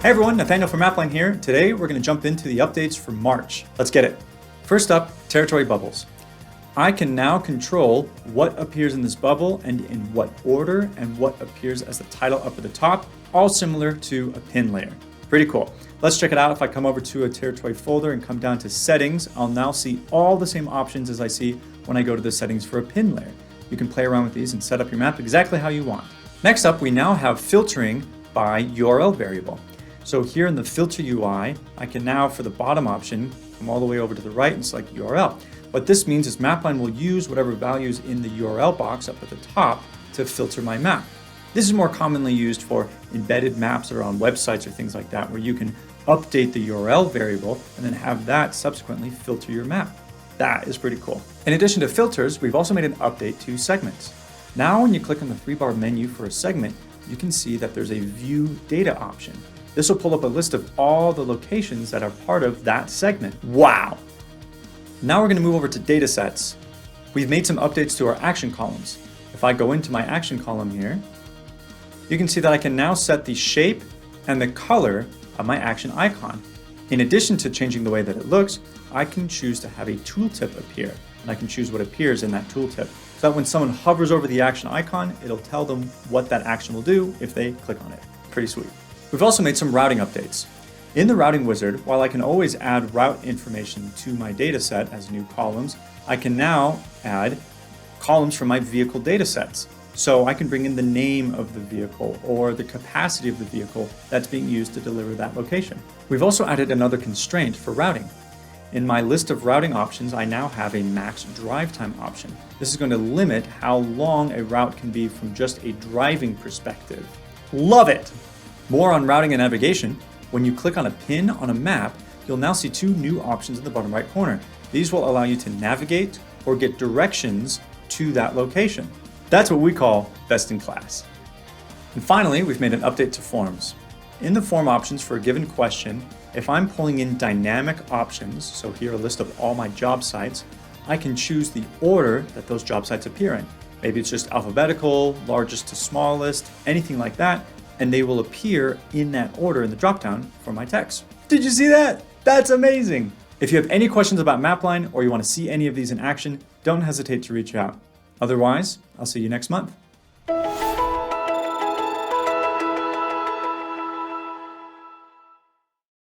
Hey everyone, Nathaniel from Mapline here. Today we're going to jump into the updates for March. Let's get it. First up, territory bubbles. I can now control what appears in this bubble and in what order and what appears as the title up at the top, all similar to a pin layer. Pretty cool. Let's check it out. If I come over to a territory folder and come down to settings, I'll now see all the same options as I see when I go to the settings for a pin layer. You can play around with these and set up your map exactly how you want. Next up, we now have filtering by URL variable. So here in the filter UI, I can now, for the bottom option, come all the way over to the right and select URL. What this means is Mapline will use whatever values in the URL box up at the top to filter my map. This is more commonly used for embedded maps that are on websites or things like that, where you can update the URL variable and then have that subsequently filter your map. That is pretty cool. In addition to filters, we've also made an update to segments. Now when you click on the 3-bar menu for a segment, you can see that there's a view data option. This will pull up a list of all the locations that are part of that segment. Wow! Now we're going to move over to datasets. We've made some updates to our action columns. If I go into my action column here, you can see that I can now set the shape and the color of my action icon. In addition to changing the way that it looks, I can choose to have a tooltip appear, and I can choose what appears in that tooltip. So that when someone hovers over the action icon, it'll tell them what that action will do if they click on it. Pretty sweet. We've also made some routing updates. In the routing wizard, while I can always add route information to my data set as new columns, I can now add columns from my vehicle data sets. So I can bring in the name of the vehicle or the capacity of the vehicle that's being used to deliver that location. We've also added another constraint for routing. In my list of routing options, I now have a max drive time option. This is going to limit how long a route can be from just a driving perspective. Love it! More on routing and navigation. When you click on a pin on a map, you'll now see two new options in the bottom right corner. These will allow you to navigate or get directions to that location. That's what we call best in class. And finally, we've made an update to forms. In the form options for a given question, if I'm pulling in dynamic options, so here a list of all my job sites, I can choose the order that those job sites appear in. Maybe it's just alphabetical, largest to smallest, anything like that, and they will appear in that order in the dropdown for my text. Did you see that? That's amazing. If you have any questions about Mapline or you want to see any of these in action, don't hesitate to reach out. Otherwise, I'll see you next month.